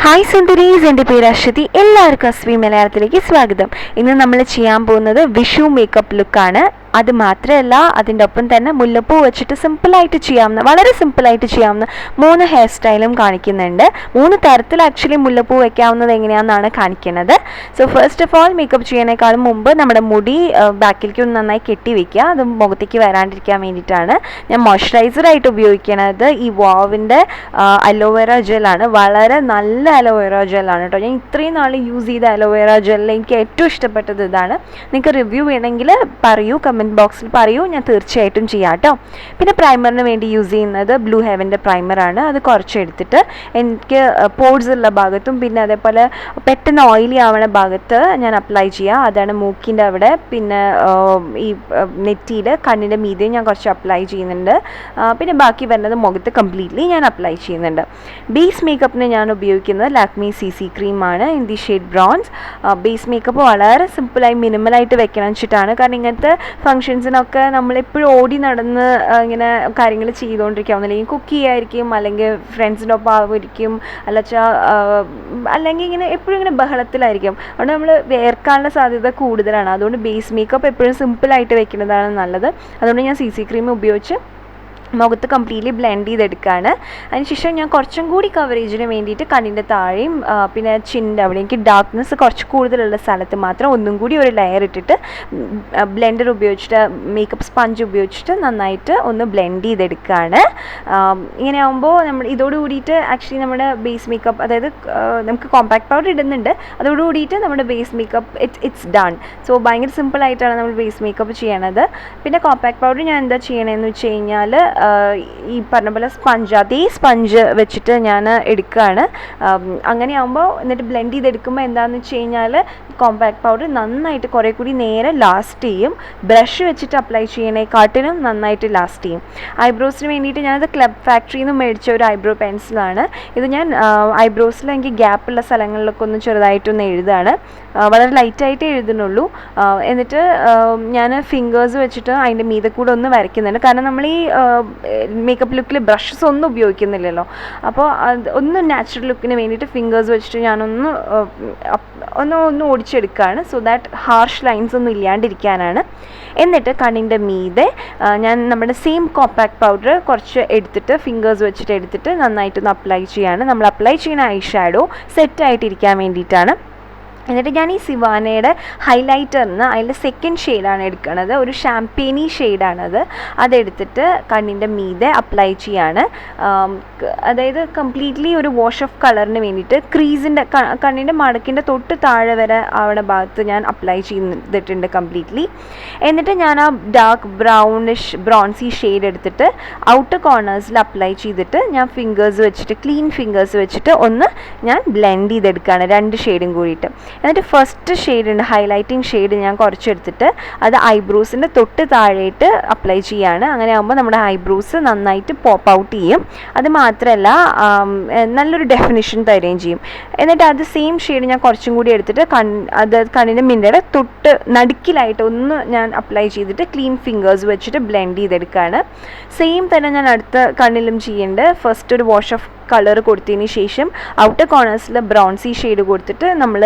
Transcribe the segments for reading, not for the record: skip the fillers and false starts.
Hi സുന്ദരീസ്, എൻ്റെ പേര് അശ്വതി. എല്ലാവർക്കും അസ്വി മലയാളത്തിലേക്ക് സ്വാഗതം. ഇന്ന് നമ്മൾ ചെയ്യാൻ പോകുന്നത് വിഷു മേക്കപ്പ് ലുക്കാണ്. അത് മാത്രമല്ല, അതിൻ്റെ ഒപ്പം തന്നെ മുല്ലപ്പൂ വെച്ചിട്ട് സിമ്പിളായിട്ട് ചെയ്യാവുന്ന, വളരെ സിമ്പിളായിട്ട് ചെയ്യാവുന്ന 3 ഹെയർ സ്റ്റൈലും കാണിക്കുന്നുണ്ട്. 3 തരത്തിൽ ആക്ച്വലി മുല്ലപ്പൂ വയ്ക്കാവുന്നത് എങ്ങനെയാണെന്നാണ് കാണിക്കുന്നത്. So first of all, makeup ചെയ്യുന്നതിനേക്കാളും മുമ്പ് നമ്മുടെ മുടി ബാക്കിലേക്ക് ഒന്ന് നന്നായി കെട്ടി വയ്ക്കുക. അത് മുഖത്തേക്ക് വരാണ്ടിരിക്കാൻ വേണ്ടിയിട്ടാണ് ഞാൻ മോയ്സ്ചറൈസറായിട്ട് ഉപയോഗിക്കുന്നത് ഈ വാവിൻ്റെ അലോവേറ ജെല്ലാണ്. വളരെ നല്ല അലോവേറ ജെല്ലാണ് കേട്ടോ. ഞാൻ ഇത്രയും നാൾ യൂസ് ചെയ്ത അലോവേറ ജെല്ലിൽ എനിക്ക് ഏറ്റവും ഇഷ്ടപ്പെട്ടത് ഇതാണ്. നിങ്ങൾക്ക് റിവ്യൂ വേണമെങ്കിൽ പറയൂ, കമൻറ്റ് ബോക്സിൽ പറയൂ, ഞാൻ തീർച്ചയായിട്ടും ചെയ്യാം കേട്ടോ. പിന്നെ പ്രൈമറിന് വേണ്ടി യൂസ് ചെയ്യുന്നത് ബ്ലൂ ഹെവൻ്റെ പ്രൈമറാണ്. അത് കുറച്ച് എടുത്തിട്ട് എനിക്ക് പോർസ് ഉള്ള ഭാഗത്തും പിന്നെ അതേപോലെ പെട്ടെന്ന് ഓയിലി ആവണ ഭാഗത്ത് ഞാൻ അപ്ലൈ ചെയ്യുക. അതാണ് മൂക്കിൻ്റെ അവിടെ, പിന്നെ ഈ നെറ്റിയിൽ, കണ്ണിൻ്റെ മീതെയും ഞാൻ കുറച്ച് അപ്ലൈ ചെയ്യുന്നുണ്ട്. പിന്നെ ബാക്കി വരുന്നത് മുഖത്ത് കംപ്ലീറ്റ്ലി ഞാൻ അപ്ലൈ ചെയ്യുന്നുണ്ട്. ബേസ് മേക്കപ്പിന് ഞാൻ ഉപയോഗിക്കുന്നത് ലാക്മി CC ക്രീമാണ് in the shade bronze. Base makeup വളരെ സിമ്പിളായി മിനിമലായിട്ട് വെക്കണം വെച്ചിട്ടാണ്. കാരണം ഇങ്ങനത്തെ ഫങ്ഷൻസിനൊക്കെ നമ്മളെപ്പോഴും ഓടി നടന്ന് ഇങ്ങനെ കാര്യങ്ങൾ ചെയ്തുകൊണ്ടിരിക്കുക, അല്ലെങ്കിൽ കുക്ക് ചെയ്യായിരിക്കും, അല്ലെങ്കിൽ ഫ്രണ്ട്സിൻ്റെ ഒപ്പം ആയിരിക്കും, അല്ലെങ്കിൽ ഇങ്ങനെ എപ്പോഴും ഇങ്ങനെ ബഹളത്തിലായിരിക്കും. അതുകൊണ്ട് നമ്മൾ വേർക്കാനുള്ള സാധ്യത കൂടുതലാണ്. അതുകൊണ്ട് ബേസ് മേക്കപ്പ് എപ്പോഴും സിമ്പിളായിട്ട് വെക്കുന്നതാണ് നല്ലത്. അതുകൊണ്ട് ഞാൻ CC ക്രീം ഉപയോഗിച്ച് മുഖത്ത് കംപ്ലീറ്റ്ലി ബ്ലെൻഡ് ചെയ്തെടുക്കുകയാണ്. അതിനുശേഷം ഞാൻ കുറച്ചും കൂടി കവറേജിന് വേണ്ടിയിട്ട് കണ്ണിൻ്റെ താഴെയും പിന്നെ ചിൻ്റെ അവിടെ, എനിക്ക് ഡാർക്ക്നെസ് കുറച്ച് കൂടുതലുള്ള സ്ഥലത്ത് മാത്രം ഒന്നും കൂടി ഒരു ലെയർ ഇട്ടിട്ട് ബ്ലെൻഡർ ഉപയോഗിച്ചിട്ട്, മേക്കപ്പ് സ്പഞ്ച് ഉപയോഗിച്ചിട്ട് നന്നായിട്ട് ഒന്ന് ബ്ലെൻഡ് ചെയ്തെടുക്കുകയാണ്. ഇങ്ങനെ ആകുമ്പോൾ നമ്മൾ ഇതോടുകൂടിയിട്ട് ആക്ച്വലി നമ്മുടെ ബേസ് മേക്കപ്പ്, അതായത് നമുക്ക് കോമ്പാക്ട് പൗഡർ ഇടുന്നുണ്ട്, അതോടുകൂടിയിട്ട് നമ്മുടെ base makeup it's done. So ഭയങ്കര സിമ്പിളായിട്ടാണ് നമ്മൾ ബേസ് മേക്കപ്പ് ചെയ്യണത്. പിന്നെ കോമ്പാക്ട് പൗഡർ ഞാൻ എന്താ ചെയ്യണമെന്ന് വെച്ച് കഴിഞ്ഞാൽ, ഈ പറഞ്ഞ പോലെ അതേ സ്പഞ്ച് വെച്ചിട്ട് ഞാൻ എടുക്കുകയാണ്. അങ്ങനെയാകുമ്പോൾ എന്നിട്ട് ബ്ലെൻഡ് ചെയ്തെടുക്കുമ്പോൾ എന്താണെന്ന് വെച്ച് കഴിഞ്ഞാൽ കോമ്പാക്ട് പൗഡർ നന്നായിട്ട് കുറേ കൂടി നേരം ലാസ്റ്റ് ചെയ്യും. ബ്രഷ് വെച്ചിട്ട് അപ്ലൈ ചെയ്യണേക്കാട്ടിനും നന്നായിട്ട് ലാസ്റ്റ് ചെയ്യും. ഐബ്രോസിന് വേണ്ടിയിട്ട് ഞാനത് ക്ലബ് ഫാക്ടറിയിൽ നിന്ന് മേടിച്ച ഒരു ഐബ്രോ പെൻസിലാണ്. ഇത് ഞാൻ ഐബ്രോസിൽ എനിക്ക് ഗ്യാപ്പുള്ള സ്ഥലങ്ങളിലൊക്കെ ഒന്ന് ചെറുതായിട്ടൊന്ന് എഴുതാണ്. വളരെ ലൈറ്റായിട്ട് എഴുതുന്നുള്ളൂ. എന്നിട്ട് ഞാൻ ഫിംഗേഴ്സ് വെച്ചിട്ട് അതിൻ്റെ മീതെ കൂടെ ഒന്ന് വരയ്ക്കുന്നുണ്ട്. കാരണം നമ്മൾ ഈ മേക്കപ്പ് ലുക്കിൽ ബ്രഷസ് ഒന്നും ഉപയോഗിക്കുന്നില്ലല്ലോ. അപ്പോൾ ഒന്ന് നാച്ചുറൽ ലുക്കിന് വേണ്ടിയിട്ട് ഫിംഗേഴ്സ് വെച്ചിട്ട് ഞാനൊന്ന് ഒന്ന് ഓടിച്ചെടുക്കുകയാണ്. സോ ദാറ്റ് ഹാർഷ് ലൈൻസ് ഒന്നും ഇല്ലാണ്ടിരിക്കാനാണ്. എന്നിട്ട് കണ്ണിൻ്റെ മീതെ ഞാൻ നമ്മുടെ സെയിം കോമ്പാക്ട് പൗഡർ കുറച്ച് എടുത്തിട്ട് ഫിംഗേഴ്സ് വെച്ചിട്ട് എടുത്തിട്ട് നന്നായിട്ടൊന്ന് അപ്ലൈ ചെയ്യാണ്. നമ്മൾ അപ്ലൈ ചെയ്യുന്ന ഐ ഷാഡോ സെറ്റായിട്ടിരിക്കാൻ വേണ്ടിയിട്ടാണ്. എന്നിട്ട് ഞാൻ ഈ സിവാനയുടെ ഹൈലൈറ്ററിന് അതിൻ്റെ സെക്കൻഡ് ഷെയ്ഡാണ് എടുക്കുന്നത്. ഒരു ഷാംപെയിനി ഷെയ്ഡാണത്. അതെടുത്തിട്ട് കണ്ണിൻ്റെ മീതെ അപ്ലൈ ചെയ്യാണ്. അതായത് കംപ്ലീറ്റ്ലി ഒരു വാഷ് ഓഫ് കളറിന് വേണ്ടിയിട്ട് ക്രീസിൻ്റെ, കണ്ണിൻ്റെ മടക്കിൻ്റെ തൊട്ട് താഴെ വരെ അവിടെ ഭാഗത്ത് ഞാൻ അപ്ലൈ ചെയ്തിട്ടുണ്ട് കംപ്ലീറ്റ്ലി. എന്നിട്ട് ഞാൻ ആ ഡാർക്ക് ബ്രോൺസി ഷെയ്ഡ് എടുത്തിട്ട് ഔട്ടർ കോർണേഴ്സിൽ അപ്ലൈ ചെയ്തിട്ട് ഞാൻ ഫിംഗേഴ്സ് വെച്ചിട്ട്, ക്ലീൻ ഫിംഗേഴ്സ് വെച്ചിട്ട് ഒന്ന് ഞാൻ ബ്ലെൻഡ് ചെയ്തെടുക്കുകയാണ്, 2 ഷെയ്ഡും കൂടിയിട്ട്. എന്നിട്ട് ഫസ്റ്റ് ഷെയ്ഡ് ഉണ്ട്, ഹൈലൈറ്റിംഗ് ഷെയ്ഡ് ഞാൻ കുറച്ചെടുത്തിട്ട് അത് ഐബ്രോസിൻ്റെ തൊട്ട് താഴെയിട്ട് അപ്ലൈ ചെയ്യാണ്. അങ്ങനെ ആകുമ്പോൾ നമ്മുടെ ഐബ്രോസ് നന്നായിട്ട് പോപ്പ് ഔട്ട് ചെയ്യും. അത് മാത്രമല്ല നല്ലൊരു ഡെഫിനിഷൻ തരുകയും ചെയ്യും. എന്നിട്ട് അത് സെയിം ഷെയ്ഡ് ഞാൻ കുറച്ചും കൂടി എടുത്തിട്ട് അത് കണ്ണിൻ്റെ മിന്നയുടെ തൊട്ട് നടുക്കിലായിട്ട് ഒന്ന് ഞാൻ അപ്ലൈ ചെയ്തിട്ട് ക്ലീൻ ഫിംഗേഴ്സ് വെച്ചിട്ട് ബ്ലെൻഡ് ചെയ്തെടുക്കുകയാണ്. സെയിം തന്നെ ഞാൻ അടുത്ത കണ്ണിലും ചെയ്യേണ്ടത്. ഫസ്റ്റ് ഒരു വാഷ് ഓഫ് കളർ കൊടുത്തതിന് ശേഷം ഔട്ടർ കോർണേഴ്സിൽ ബ്രൗൺസി ഷെയ്ഡ് കൊടുത്തിട്ട് നമ്മൾ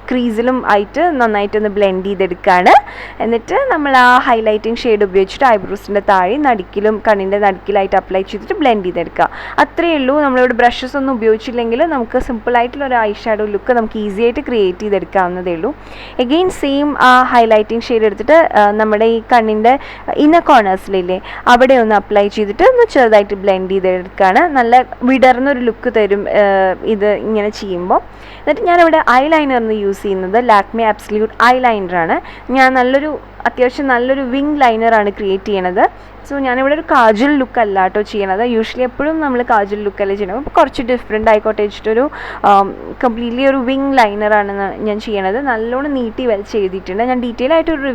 ക്രീസിലും ആയിട്ട് നന്നായിട്ടൊന്ന് ബ്ലെൻഡ് ചെയ്തെടുക്കുകയാണ്. എന്നിട്ട് നമ്മൾ ആ ഹൈലൈറ്റിംഗ് ഷെയ്ഡ് ഉപയോഗിച്ചിട്ട് ഐബ്രോസിൻ്റെ താഴെ നടുക്കിലും കണ്ണിൻ്റെ നടുക്കിലായിട്ട് അപ്ലൈ ചെയ്തിട്ട് ബ്ലെൻഡ് ചെയ്തെടുക്കുക. അത്രയേ ഉള്ളൂ. നമ്മളിവിടെ ബ്രഷസ് ഒന്നും ഉപയോഗിച്ചില്ലെങ്കിൽ നമുക്ക് സിമ്പിളായിട്ടുള്ള ഒരു ഐ ഷാഡോ ലുക്ക് നമുക്ക് ഈസി ആയിട്ട് ക്രിയേറ്റ് ചെയ്തെടുക്കാവുന്നതേ ഉള്ളൂ. എഗെയിൻ സെയിം ആ ഹൈലൈറ്റിംഗ് ഷെയ്ഡ് എടുത്തിട്ട് നമ്മുടെ ഈ കണ്ണിൻ്റെ ഇന്നർ കോർണേഴ്സിലില്ലേ അവിടെ ഒന്ന് അപ്ലൈ ചെയ്തിട്ട് ഒന്ന് ചെറുതായിട്ട് ബ്ലെൻഡ് ചെയ്തെടുക്കുകയാണ്. നല്ല വിടർന്നൊരു ലുക്ക് തരും ഇത് ഇങ്ങനെ ചെയ്യുമ്പോൾ. എന്നിട്ട് ഞാനിവിടെ ഐലൈനറിന് യൂസ് ചെയ്യുന്നത് ലാക്മെ ആബ്സല്യൂട്ട് ഐലൈനറാണ്. ഞാൻ അത്യാവശ്യം നല്ലൊരു വിങ് ലൈനറാണ് ക്രിയേറ്റ് ചെയ്യണത്. സോ ഞാനിവിടെ ഒരു കാജൽ ലുക്ക് അല്ല കേട്ടോ ചെയ്യണത്. യൂഷ്വലി എപ്പോഴും നമ്മൾ കാജൽ ലുക്കല്ല ചെയ്യണത്. അപ്പോൾ കുറച്ച് ഡിഫറെൻ്റ് ആയിക്കോട്ടെ വെച്ചിട്ടൊരു കംപ്ലീറ്റ്ലി ഒരു വിങ് ലൈനറാണ് ഞാൻ ചെയ്യണത്. നല്ലോണം നീട്ടി വലിച്ച് എഴുതിയിട്ടുണ്ട്. ഞാൻ ഡീറ്റെയിൽ ആയിട്ടൊരു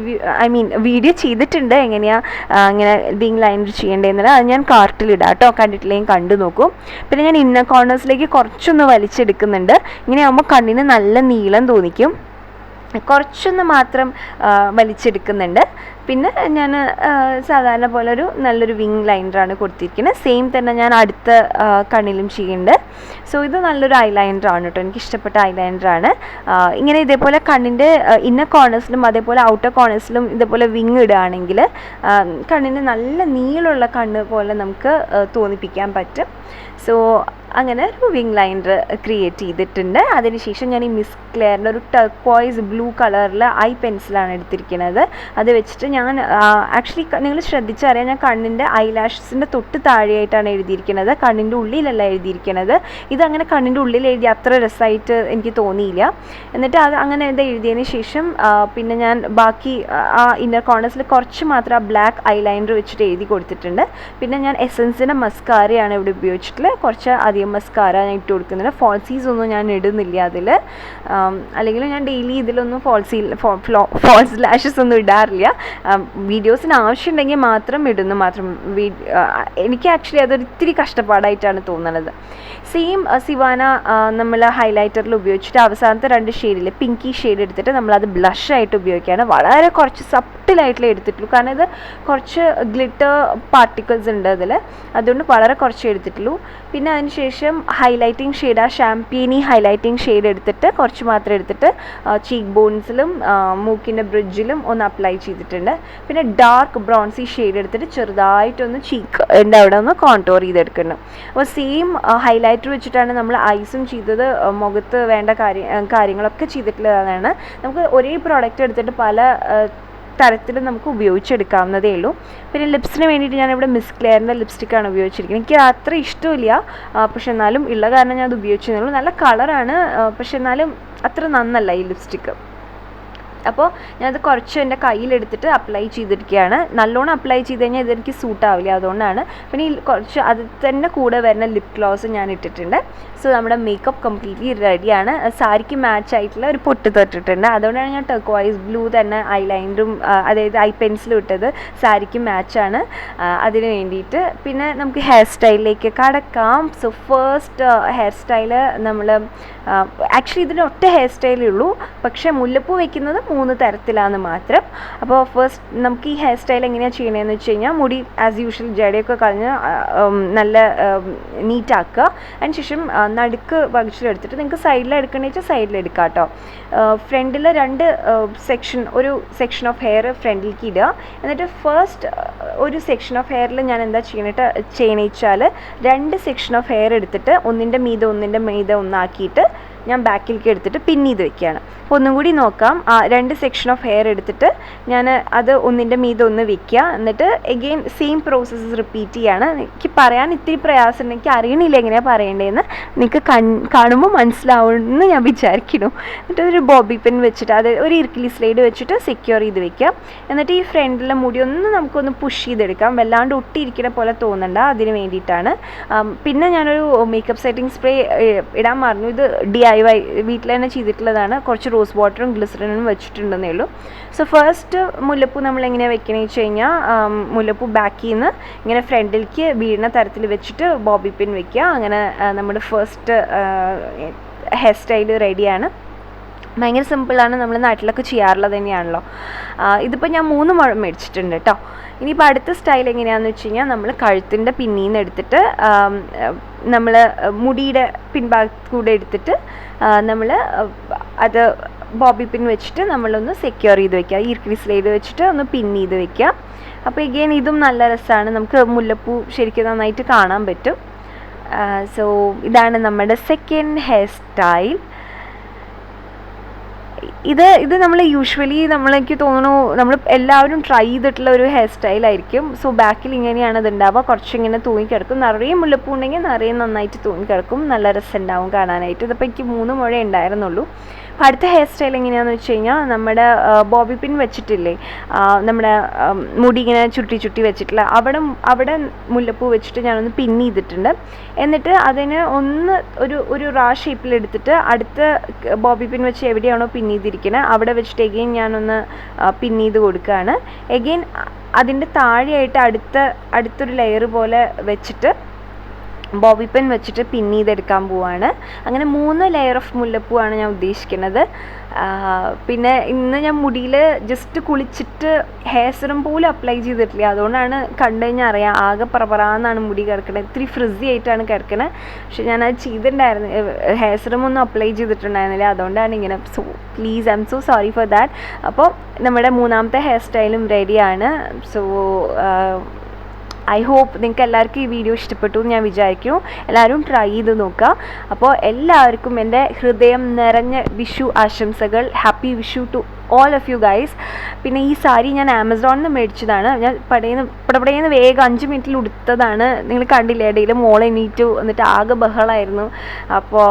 വീഡിയോ ചെയ്തിട്ടുണ്ട് എങ്ങനെയാണ് ഇങ്ങനെ വിങ് ലൈനർ ചെയ്യേണ്ടതെന്നുള്ളത്. അത് ഞാൻ കാർട്ടിലിടാം കേട്ടോ, കണ്ടിട്ടില്ലെങ്കിൽ കണ്ടു നോക്കും. പിന്നെ ഞാൻ ഇന്നർ കോർണേഴ്സിലേക്ക് കുറച്ചൊന്ന് വലിച്ചെടുക്കുന്നുണ്ട്. ഇങ്ങനെ ആകുമ്പോൾ കണ്ണിന് നല്ല നീളം തോന്നിക്കും. കുറച്ചൊന്ന് മാത്രം വലിച്ചെടുക്കുന്നുണ്ട്. പിന്നെ ഞാൻ സാധാരണ പോലെ ഒരു നല്ലൊരു വിങ് ലൈനറാണ് കൊടുത്തിരിക്കുന്നത്. സെയിം തന്നെ ഞാൻ അടുത്ത കണ്ണിലും ചെയ്യുന്നുണ്ട്. സോ ഇത് നല്ലൊരു ഐലൈനറാണ് കേട്ടോ, എനിക്ക് ഇഷ്ടപ്പെട്ട ഐലൈനറാണ്. ഇങ്ങനെ ഇതേപോലെ കണ്ണിൻ്റെ ഇന്നർ കോർണേഴ്സിലും അതേപോലെ ഔട്ടർ കോർണേഴ്സിലും ഇതേപോലെ വിങ് ഇടുകയാണെങ്കിൽ കണ്ണിന് നല്ല നീളമുള്ള കണ്ണ് പോലെ നമുക്ക് തോന്നിപ്പിക്കാൻ പറ്റും. സോ അങ്ങനെ ഒരു വിങ് ലൈനർ ക്രിയേറ്റ് ചെയ്തിട്ടുണ്ട്. അതിനുശേഷം ഞാൻ ഈ മിസ് ക്ലെയറിൻ്റെ ഒരു ടർക്വോയിസ് ബ്ലൂ കളറിൽ ഐ പെൻസിലാണ് എടുത്തിരിക്കുന്നത്. അത് വെച്ചിട്ട് ഞാൻ ആക്ച്വലി നിങ്ങൾ ശ്രദ്ധിച്ചറിയാം, ഞാൻ കണ്ണിൻ്റെ ഐലാഷസിൻ്റെ തൊട്ട് താഴെയായിട്ടാണ് എഴുതിയിരിക്കുന്നത്, കണ്ണിൻ്റെ ഉള്ളിലല്ല എഴുതിയിരിക്കുന്നത്. ഇതങ്ങനെ കണ്ണിൻ്റെ ഉള്ളിൽ എഴുതി അത്ര രസമായിട്ട് എനിക്ക് തോന്നിയില്ല. എന്നിട്ട് അത് അങ്ങനെ എഴുതിയതിന് ശേഷം പിന്നെ ഞാൻ ബാക്കി ആ ഇന്നർ കോർണേഴ്സിൽ കുറച്ച് മാത്രം ആ ബ്ലാക്ക് ഐലൈനർ വെച്ചിട്ട് എഴുതി കൊടുത്തിട്ടുണ്ട്. പിന്നെ ഞാൻ എസൻസിൻ്റെ മസ്കാരയാണ് ഇവിടെ ഉപയോഗിച്ചിട്ടുള്ളത്. കുറച്ച് അധികം മസ്കാര ഞാൻ ഇട്ട് കൊടുക്കുന്നുണ്ട്. ഫോൾസീസ് ഒന്നും ഞാൻ ഇടുന്നില്ല അതിൽ, അല്ലെങ്കിൽ ഞാൻ ഡെയിലി ഇതിലൊന്നും ഫോൾസ് ലാഷസ് ഒന്നും ഇടാറില്ല. വീഡിയോസിന് ആവശ്യമുണ്ടെങ്കിൽ മാത്രം ഇടുന്നു മാത്രം. എനിക്ക് ആക്ച്വലി അതൊരു ഇത്തിരി കഷ്ടപ്പാടായിട്ടാണ് തോന്നുന്നത്. സെയിം സിവാന നമ്മൾ ഹൈലൈറ്ററിൽ ഉപയോഗിച്ചിട്ട് അവസാനത്തെ 2 ഷെയ്ഡിൽ പിങ്കി ഷെയ്ഡ് എടുത്തിട്ട് നമ്മളത് ബ്ലഷായിട്ട് ഉപയോഗിക്കുകയാണ്. വളരെ കുറച്ച് സബ്റ്റിലായിട്ടേ എടുത്തിട്ടുള്ളൂ, കാരണം ഇത് കുറച്ച് ഗ്ലിറ്റർ പാർട്ടിക്കിൾസ് ഉണ്ട് അതിൽ, അതുകൊണ്ട് വളരെ കുറച്ച് എടുത്തിട്ടുള്ളൂ. പിന്നെ അതിന് ശേഷം ഹൈലൈറ്റിംഗ് ഷെയ്ഡ്, ആ ഷാംപെയിനി ഹൈലൈറ്റിംഗ് ഷെയ്ഡ് എടുത്തിട്ട് കുറച്ച് മാത്രം എടുത്തിട്ട് ചീക്ക് ബോൺസിലും മൂക്കിൻ്റെ ബ്രിഡ്ജിലും ഒന്ന് അപ്ലൈ ചെയ്തിട്ടുണ്ട്. പിന്നെ ഡാർക്ക് ബ്രോൺസി ഷെയ്ഡ് എടുത്തിട്ട് ചെറുതായിട്ടൊന്ന് ചീക്കിൻ്റെ അവിടെ ഒന്ന് കോൺടോർ ചെയ്തെടുക്കണം. അപ്പോൾ സെയിം ഹൈലൈറ്റർ വെച്ചിട്ടാണ് നമ്മൾ ഐസും ചെയ്തത്, മുഖത്ത് വേണ്ട കാര്യങ്ങളൊക്കെ ചെയ്തിട്ടുള്ളതാണ്. നമുക്ക് ഒരേ പ്രോഡക്റ്റ് എടുത്തിട്ട് പല തരത്തിൽ നമുക്ക് ഉപയോഗിച്ചെടുക്കാവുന്നതേ ഉള്ളൂ. പിന്നെ ലിപ്സിന് വേണ്ടിയിട്ട് ഞാനിവിടെ മിസ് ക്ലെയറിൻ്റെ ലിപ്സ്റ്റിക്കാണ് ഉപയോഗിച്ചിരിക്കുന്നത്. എനിക്ക് അത്ര ഇഷ്ടമില്ല, പക്ഷെ എന്നാലും ഉള്ള കാരണം ഞാൻ അത് ഉപയോഗിച്ചതേ. നല്ല കളറാണ്, പക്ഷെ എന്നാലും അത്ര നന്നല്ല ഈ ലിപ്സ്റ്റിക്ക്. അപ്പോൾ ഞാനത് കുറച്ച് എൻ്റെ കയ്യിലെടുത്തിട്ട് അപ്ലൈ ചെയ്തിരിക്കുകയാണ്. നല്ലോണം അപ്ലൈ ചെയ്ത് കഴിഞ്ഞാൽ ഇതെനിക്ക് സൂട്ടാവില്ല, അതുകൊണ്ടാണ്. പിന്നെ ഈ കുറച്ച് അത് തന്നെ കൂടെ വരുന്ന ലിപ് ഗ്ലോസ് ഞാൻ ഇട്ടിട്ടുണ്ട്. സോ നമ്മുടെ മേക്കപ്പ് കംപ്ലീറ്റ്ലി റെഡിയാണ്. സാരിക്ക് മാച്ച് ആയിട്ടുള്ള ഒരു പൊട്ട് തൊട്ടിട്ടുണ്ട്, അതുകൊണ്ടാണ് ഞാൻ ടർക്വോയിസ് ബ്ലൂ തന്നെ ഐലൈനറും അതായത് ഐ പെൻസിലും ഇട്ടത്. സാരിക്ക് മാച്ചാണ്, അതിന് വേണ്ടിയിട്ട്. പിന്നെ നമുക്ക് ഹെയർ സ്റ്റൈലിലേക്ക് കടക്കാം. സോ ഫസ്റ്റ് ഹെയർ സ്റ്റൈല് നമ്മൾ ആക്ച്വലി ഇതിന് ഒറ്റ ഹെയർ സ്റ്റൈലേ ഉള്ളൂ, പക്ഷേ മുല്ലപ്പൂ വയ്ക്കുന്നത് 3 തരത്തിലാണ് മാത്രം. അപ്പോൾ ഫസ്റ്റ് നമുക്ക് ഈ ഹെയർ സ്റ്റൈൽ എങ്ങനെയാണ് ചെയ്യണതെന്ന് വെച്ച് കഴിഞ്ഞാൽ, മുടി ആസ് യൂഷ്വൽ ജടയൊക്കെ കളഞ്ഞ് നല്ല നീറ്റാക്കുക. അതിനുശേഷം നടുക്ക് വകിച്ചിലെടുത്തിട്ട് നിങ്ങൾക്ക് സൈഡിലെടുക്കണമെന്ന് വെച്ചാൽ സൈഡിലെടുക്കാം കേട്ടോ. ഫ്രണ്ടിൽ 2 സെക്ഷൻ, ഒരു സെക്ഷൻ ഓഫ് ഹെയർ ഫ്രണ്ടിലേക്ക് ഇടുക. എന്നിട്ട് ഫസ്റ്റ് ഒരു സെക്ഷൻ ഓഫ് ഹെയറിൽ ഞാൻ എന്താ ചെയ്യണമെന്ന് വെച്ചാൽ 2 സെക്ഷൻ ഓഫ് ഹെയർ എടുത്തിട്ട് ഒന്നിൻ്റെ മീതെ ഒന്നാക്കിയിട്ട് ഞാൻ ബാക്കിലേക്ക് എടുത്തിട്ട് പിൻ ചെയ്ത് വെക്കുകയാണ്. അപ്പോൾ ഒന്നും കൂടി നോക്കാം. 2 സെക്ഷൻ ഓഫ് ഹെയർ എടുത്തിട്ട് ഞാൻ അത് ഒന്നിൻ്റെ മീതെ ഒന്ന് വെക്കുക. എന്നിട്ട് എഗെയിൻ സെയിം പ്രോസസ്സ് റിപ്പീറ്റ് ചെയ്യാണ്. എനിക്ക് പറയാൻ ഇത്തിരി പ്രയാസമുണ്ട്, എനിക്ക് അറിയണില്ല എങ്ങനെയാണ് പറയേണ്ടതെന്ന്. നിങ്ങൾക്ക് കാണുമ്പോൾ മനസ്സിലാവുമെന്ന് ഞാൻ വിചാരിക്കുന്നു. എന്നിട്ട് ഒരു ബോബി പിൻ വെച്ചിട്ട് അത് ഒരു ഇർക്കിലി സ്ലൈഡ് വെച്ചിട്ട് സെക്യൂർ ചെയ്ത് വെക്കാം. എന്നിട്ട് ഈ ഫ്രണ്ടിലെ മുടി നമുക്കൊന്ന് പുഷ് ചെയ്തെടുക്കാം, വല്ലാണ്ട് ഒട്ടിയിരിക്കുന്ന പോലെ തോന്നണ്ട, അതിന് വേണ്ടിയിട്ടാണ്. പിന്നെ ഞാനൊരു മേക്കപ്പ് സെറ്റിംഗ് സ്പ്രേ ഇടാൻ മറന്നു. ഇത് DIY വീട്ടിൽ തന്നെ ചെയ്തിട്ടുള്ളതാണ്. കുറച്ച് റോസ് വാട്ടറും ഗ്ലിസറിനും വെച്ചിട്ടുണ്ടെന്നേ ഉള്ളൂ. സോ ഫസ്റ്റ് മുല്ലപ്പൂ നമ്മൾ എങ്ങനെയാണ് വെക്കണമെന്ന് വെച്ച് കഴിഞ്ഞാൽ, മുല്ലപ്പൂ ബാക്കിൽ നിന്ന് ഇങ്ങനെ ഫ്രണ്ടിലേക്ക് വീഴുന്ന തരത്തിൽ വെച്ചിട്ട് ബോബി പിൻ വെക്കുക. അങ്ങനെ നമ്മുടെ ഫസ്റ്റ് ഹെയർ സ്റ്റൈൽ റെഡിയാണ്. ഭയങ്കര സിമ്പിളാണ്, നമ്മൾ നാട്ടിലൊക്കെ ചെയ്യാറുള്ളത് തന്നെയാണല്ലോ. ഇതിപ്പോൾ ഞാൻ 3 മുഴം മേടിച്ചിട്ടുണ്ട് കേട്ടോ. ഇനിയിപ്പോൾ അടുത്ത സ്റ്റൈൽ എങ്ങനെയാണെന്ന് വെച്ച് കഴിഞ്ഞാൽ, നമ്മൾ കഴുത്തിൻ്റെ പിന്നിൽ നിന്ന് എടുത്തിട്ട് നമ്മൾ മുടിയുടെ പിൻഭാഗത്തൂടെ എടുത്തിട്ട് നമ്മൾ അത് ബോബി പിൻ വെച്ചിട്ട് നമ്മളൊന്ന് സെക്യൂർ ചെയ്ത് വെക്കുക. ഇർക്കിലി സ്ലൈഡ് വെച്ചിട്ട് ഒന്ന് പിൻ ചെയ്ത് വെക്കുക. അപ്പോൾ എഗെയിൻ ഇതും നല്ല രസമാണ്, നമുക്ക് മുല്ലപ്പൂ ശരിക്കും നന്നായിട്ട് കാണാൻ പറ്റും. സോ ഇതാണ് നമ്മുടെ സെക്കൻഡ് ഹെയർ സ്റ്റൈൽ. ഇത് നമ്മൾ യൂഷ്വലി എനിക്ക് തോന്നുന്നു നമ്മൾ എല്ലാവരും ട്രൈ ചെയ്തിട്ടുള്ള ഒരു ഹെയർ സ്റ്റൈലായിരിക്കും. സോ ബാക്കിൽ ഇങ്ങനെയാണ് ഇത് ഉണ്ടാവുക, കുറച്ചിങ്ങനെ തൂങ്ങിക്കിടക്കും. നിറയെ മുല്ലപ്പൂ ഉണ്ടെങ്കിൽ നിറയെ നന്നായിട്ട് തൂങ്ങിക്കിടക്കും, നല്ല രസമുണ്ടാവും കാണാനായിട്ട്. ഇതിപ്പോൾ എനിക്ക് 3 മുഴ ഉണ്ടായിരുന്നുള്ളൂ. അടുത്ത ഹെയർ സ്റ്റൈൽ എങ്ങനെയാണെന്ന് വെച്ച് കഴിഞ്ഞാൽ, നമ്മുടെ ബോബി പിൻ വെച്ചിട്ടില്ലേ, നമ്മുടെ മുടി ഇങ്ങനെ ചുട്ടി വെച്ചിട്ടില്ല, അവിടെ മുല്ലപ്പൂ വെച്ചിട്ട് ഞാനൊന്ന് പിൻ ചെയ്തിട്ടുണ്ട്. എന്നിട്ട് അതിന് ഒന്ന് ഒരു റാ ഷേപ്പിലെടുത്തിട്ട് അടുത്ത ബോബി പിൻ വെച്ച് എവിടെയാണോ പിൻ ചെയ്തിരിക്കുന്നത് അവിടെ വെച്ചിട്ട് എഗെയിൻ ഞാനൊന്ന് പിൻ ചെയ്ത് കൊടുക്കുകയാണ്. എഗെയിൻ അതിൻ്റെ താഴെയായിട്ട് അടുത്തൊരു ലെയർ പോലെ വെച്ചിട്ട് ബോബി പിൻ വെച്ചിട്ട് പിൻ ചെയ്തെടുക്കാൻ പോവാണ്. അങ്ങനെ 3 ലെയർ ഓഫ് മുല്ലപ്പൂവാണ് ഞാൻ ഉദ്ദേശിക്കുന്നത്. പിന്നെ ഇന്ന് ഞാൻ മുടിയിൽ ജസ്റ്റ് കുളിച്ചിട്ട് ഹെയർ സിറം പോലും അപ്ലൈ ചെയ്തിട്ടില്ല. അതുകൊണ്ടാണ് കണ്ടു കഴിഞ്ഞാൽ അറിയാം ആകെ പറപറാന്നാണ് മുടി കിടക്കുന്നത്, ഇത്തിരി ഫ്രിസി ആയിട്ടാണ് കിടക്കുന്നത്. പക്ഷെ ഞാനത് ചെയ്തിട്ടുണ്ടായിരുന്നു, ഹെയർ സിറം ഒന്നും അപ്ലൈ ചെയ്തിട്ടുണ്ടായിരുന്നില്ല. അതുകൊണ്ടാണ് ഇങ്ങനെ. So please I M so sorry for that. അപ്പോൾ നമ്മുടെ 3ാമത്തെ ഹെയർ സ്റ്റൈലും റെഡിയാണ്. സോ ഐ ഹോപ്പ് നിങ്ങൾക്ക് എല്ലാവർക്കും ഈ വീഡിയോ ഇഷ്ടപ്പെട്ടു എന്ന് ഞാൻ വിചാരിക്കുന്നു. എല്ലാവരും ട്രൈ ചെയ്ത് നോക്കുക. അപ്പോൾ എല്ലാവർക്കും എൻ്റെ ഹൃദയം നിറഞ്ഞ വിഷു ആശംസകൾ. Happy Vishu to all of you guys. പിന്നെ ഈ സാരി ഞാൻ ആമസോണിൽ നിന്ന് മേടിച്ചതാണ്. ഞാൻ പടപടേന്ന് വേഗം 5 മിനിറ്റിൽ ഉടുത്തതാണ്. നിങ്ങൾ കണ്ടില്ലേ, ഇടയിൽ മോളെ എണീറ്റു എന്നിട്ട് ആകെ ബഹളമായിരുന്നു. അപ്പോൾ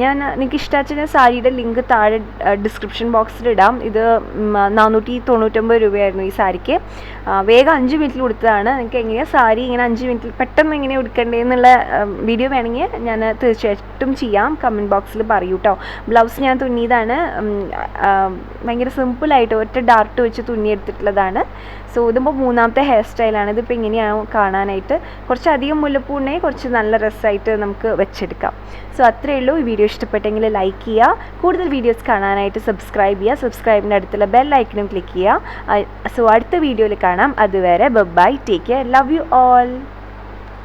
നിങ്ങൾക്ക് ഇഷ്ടമാച്ചാൽ ഞാൻ സാരിയുടെ ലിങ്ക് താഴെ ഡിസ്ക്രിപ്ഷൻ ബോക്സിൽ ഇടാം. ഇത് 499 രൂപയായിരുന്നു ഈ സാരിക്ക്. വേഗം 5 മിനിറ്റിൽ ഉടുത്തതാണ്. നിങ്ങൾക്ക് എങ്ങനെയാണ് സാരി ഇങ്ങനെ 5 മിനിറ്റിൽ പെട്ടെന്ന് എങ്ങനെ ഉടുക്കേണ്ടതെന്നുള്ള വീഡിയോ വേണമെങ്കിൽ ഞാൻ തീർച്ചയായിട്ടും ചെയ്യാം. കമൻറ്റ് ബോക്സിൽ പറയൂ കേട്ടോ. ബ്ലൗസ് ഞാൻ തുന്നിയതാണ്. ഭയങ്കര സിമ്പിളായിട്ട് ഒറ്റ ഡാർട്ട് വെച്ച് തുന്നിയെടുത്തിട്ടുള്ളതാണ്. സോ ഇതിപ്പോൾ 3ാമത്തെ ഹെയർ സ്റ്റൈലാണ്. ഇതിപ്പോൾ എങ്ങനെയാണ് കാണാനായിട്ട് കുറച്ചധികം മുല്ലപ്പൂ ഉണ്ടെങ്കിൽ കുറച്ച് നല്ല രസമായിട്ട് നമുക്ക് വെച്ചെടുക്കാം. സോ അത്രയേ ഉള്ളൂ. ഈ വീഡിയോ ഇഷ്ടപ്പെട്ടെങ്കിൽ ലൈക്ക് ചെയ്യുക. കൂടുതൽ വീഡിയോസ് കാണാനായിട്ട് സബ്സ്ക്രൈബ് ചെയ്യുക. സബ്സ്ക്രൈബിൻ്റെ അടുത്തുള്ള ബെൽ ഐക്കണും ക്ലിക്ക് ചെയ്യുക. സോ അടുത്ത വീഡിയോയിൽ കാണാം. അതുവരെ bye, take care, love you all.